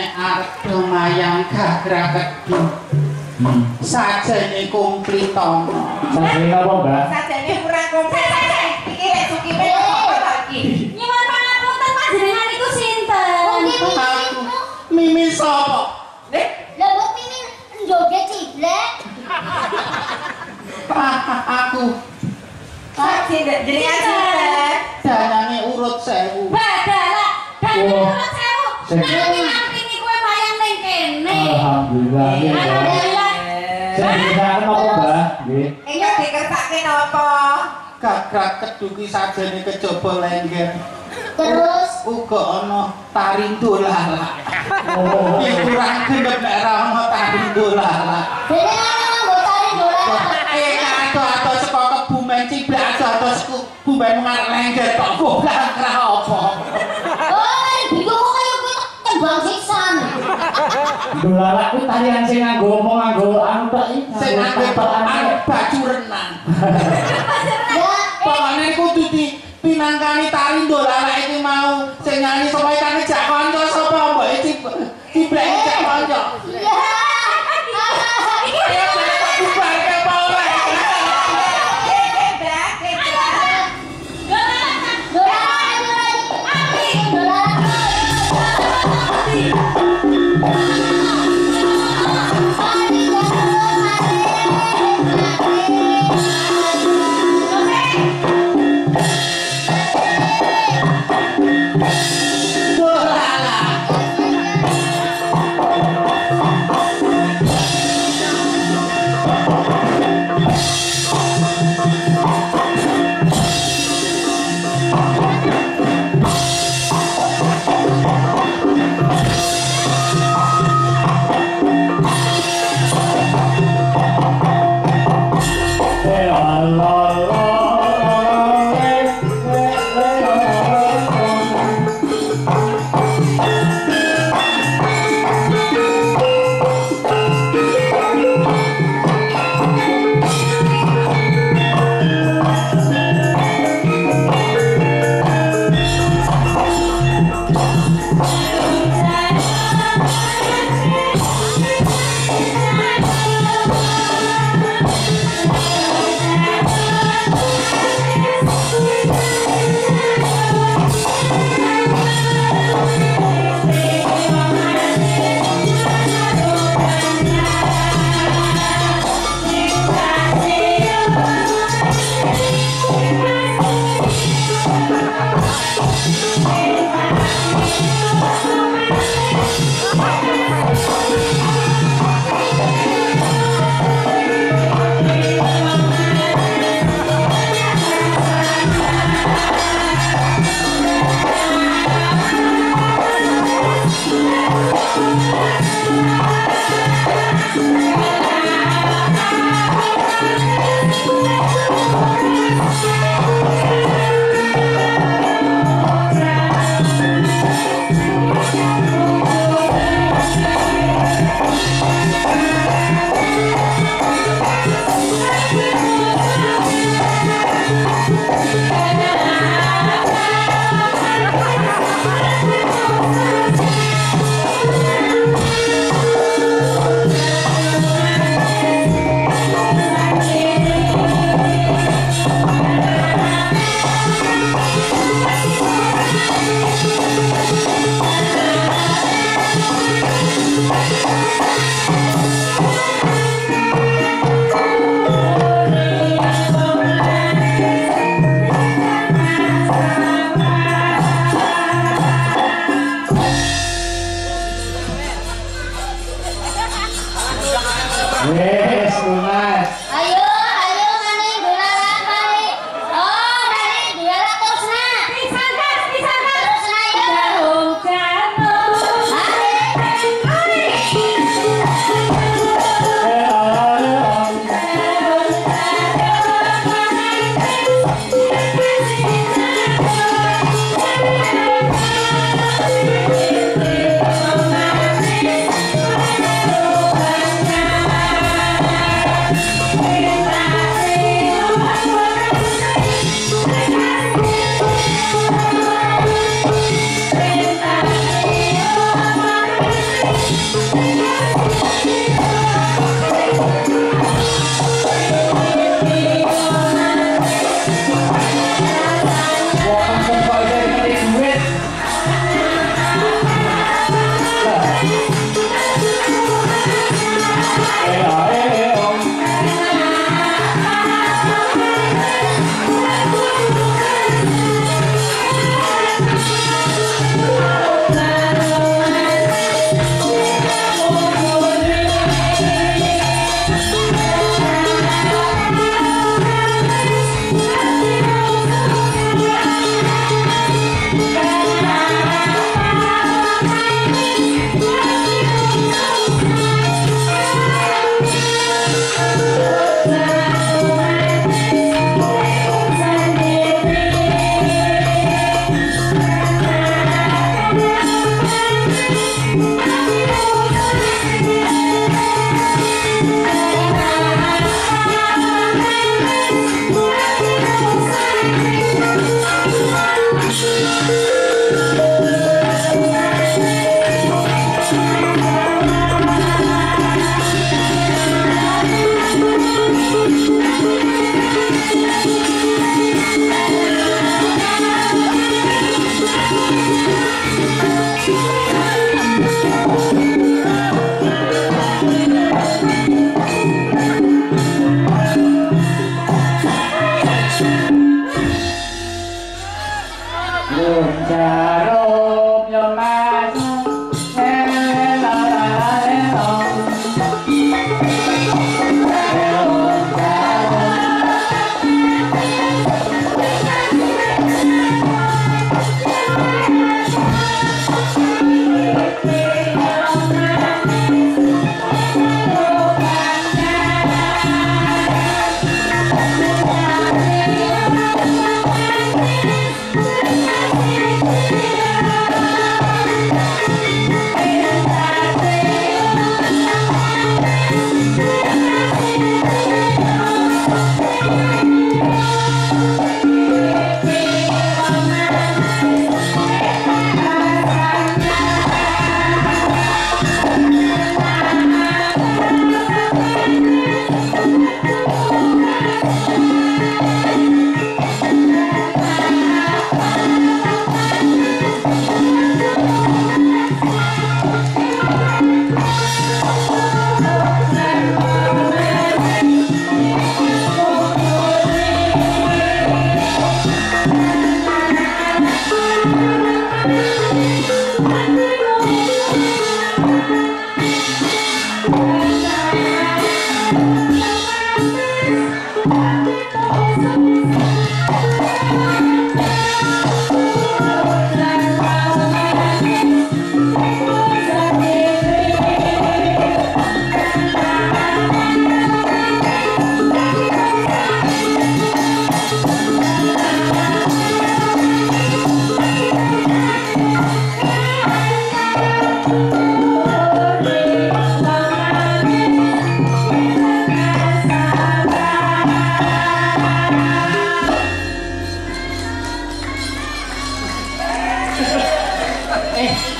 arep lumayan gagraket sajane komplit tono. Sajane apa, Mbak? Sajane kurang komplit. Iki lek sukipe kok iki. Nyuwun pangapunten panjenengan niku sinten? Mimi sapa? Nek Lah kok Mimi njoget ciblek? Aku jenengan sinten? danane urut 1000. Badalah, danane urut 1000. Sing- Nanti kowe bayang ning kene. Alhamdulillah. Alhamdulillah. Sing dikiraken apa, Mbak? Nggih. Iya dikersake napa? Gagraket duki sajane kejaba lengger. Terus Uga ana tari dolala. Oh. Iki kurang gendep nek ora ana tari dolala. dene ana nggo tari dolan. Ato saka kebumen ciblak ato saka kebumen ngarep lengger kok goblok ra apa. Oh, bingung kok kaya kowe tembang sisan. Dolala kuwi tarian sing nganggo anu tok iki. Sing nganggo baju renang. Ya, Pokoknya kudu pinangkani tari dolala iki mau sing nyanyi sapa ikane jak kanca sapa mbok ciblek jak kanca. ya. Ayo kok bubar ke apa ora?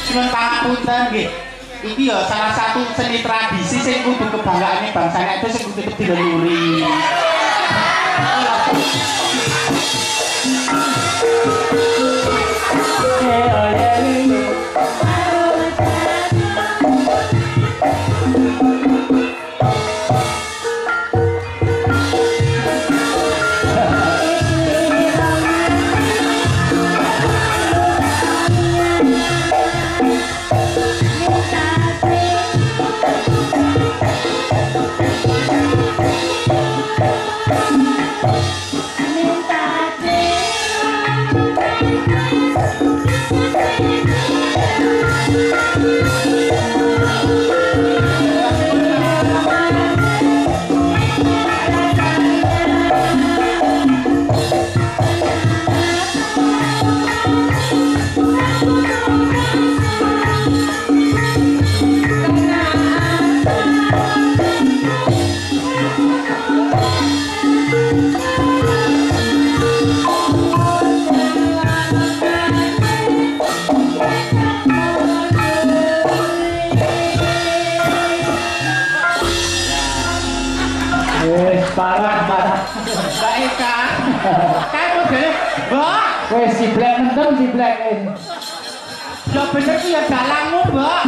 Cuman pangapunten nggih. Iki ya salah satu seni tradisi sing kudu kebanggaane bangsane itu sing kudu dileluri. Parah. Baik kan? Kayak modele, Mbak. Wes jiblek mentem jiblekin. Ya bener ki ya dalangmu, Mbak.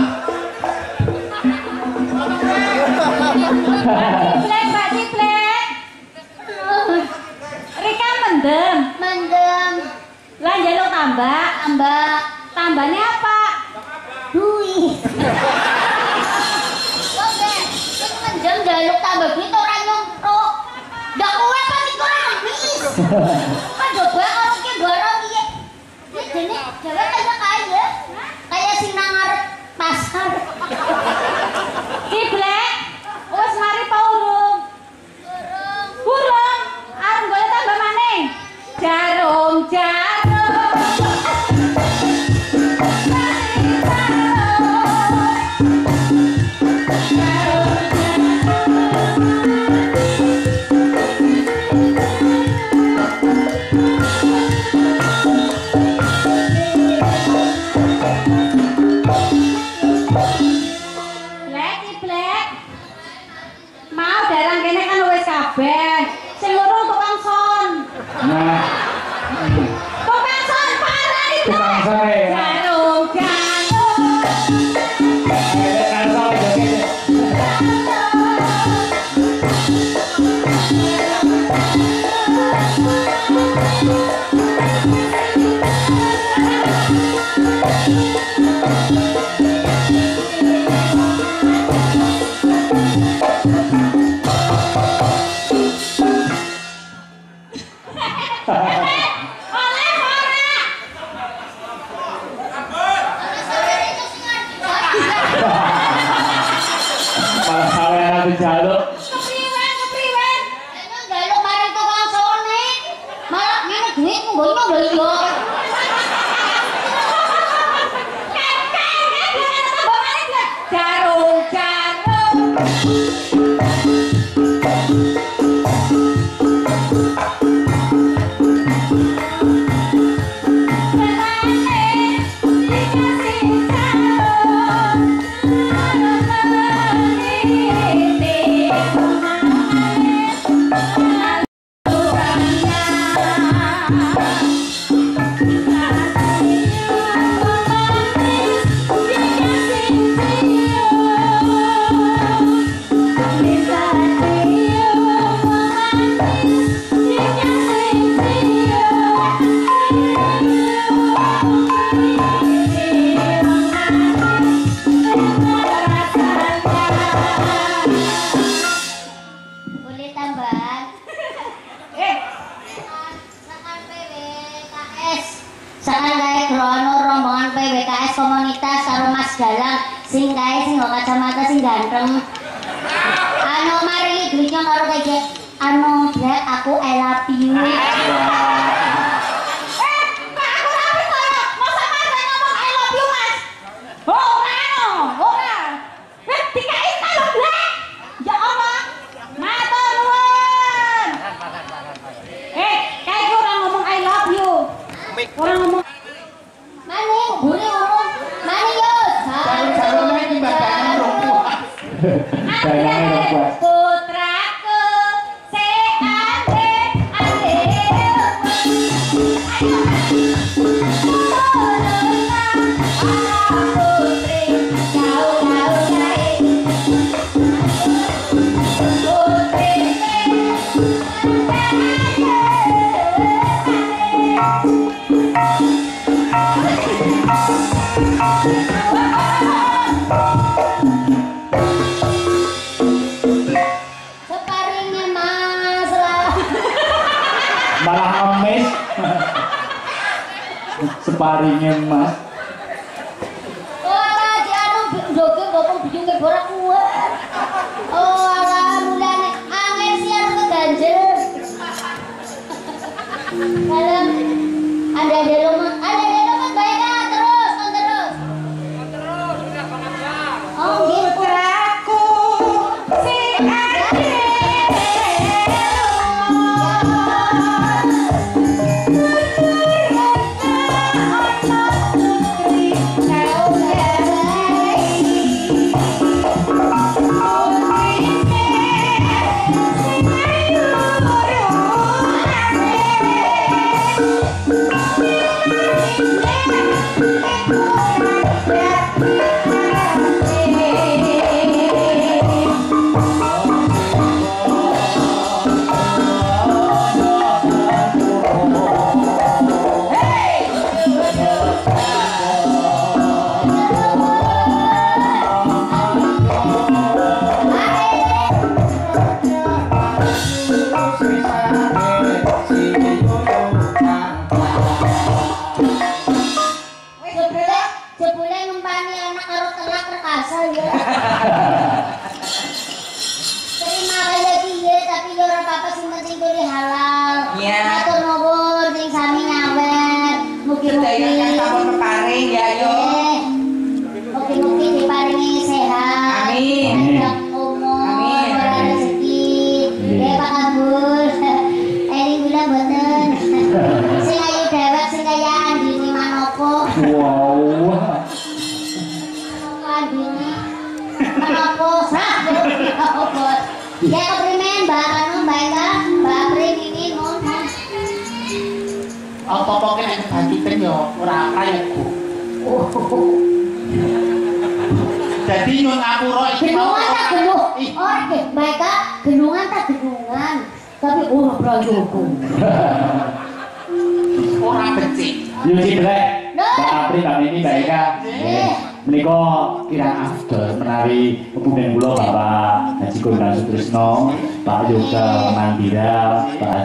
Ciplek, Mbak Ciplek. Rika mendem. Lah njaluk tambah. Tambahnya apa? Duit. Kok deh, sing mendem jaluk tambah duit ora nyongkrok. Ndak kowe apa iki ora habis. Kan coba karo ki barang iki. Wis dene dhewe kaya kaya. Kayak sing nang ngarep pasar. Ciplek. Wes mari pa urung? Urung. Arep golek tambah maning. Jarum. Ciplek. Mau darang kene kan wis kabeh. Sing loro tukang son. Nah, Tukang son parah itu. tukang sore. Jarum. Oleh ora. Malah saweran dijaluk. Kepriwen. Emang jaluk mari tukang sone. Malah ngene duit nggono lho yo. Jarum. Boleh tambahan? Sakan PWKS. Sakan kae krono rombongan PWKS komunitas karo Mas Dalang sing kae sing nggo kacamata sing ganteng. Anu mari duitnya karo kayak anu Brek aku I love you. Orang ngomong Maning, buri ngomong, paringe Mas. Ora di anu joge kok bijunge ora kuat. Oh alah mulane angin sih anu keganjel. Dalam ada rumah baik terus kan terus. Oh gitu. Aku si ade Jebule ngempani anak karo telak rekasa ya. Terima kaya piye tapi ya ora apa-apa sing penting kuwi halal. Iya. Matur nuwun sing sami nyawer. Mugi-mugi sampun peparing ya yo. Mugi-mugi diparingi sehat. Amin. Panjang umur, Amin. rezeki. Ya Pak Kabul. Eri kula mboten. Sing ayu dewek sing kaya Andini Manopo. Wow. Andini Manopo sah. Ya keprimen Mbak Anu Mbak Eka, Mbak Apri ini nun. Apa-apa ki nek kebancutan yo ora prayoga. Jadi nyun ngapura iki Gendungan tak gendung. Ora ke, Mbak Eka, gendungan tak gendungan. Tapi ora prayoga. ora becik. Yo si Blek. Mbak Apri kami ini Mbak Eka. Menika kirang afdol menawi kemudian kula Bapak Haji Kondang Sutrisno, Pak Yoga Mandira, Pak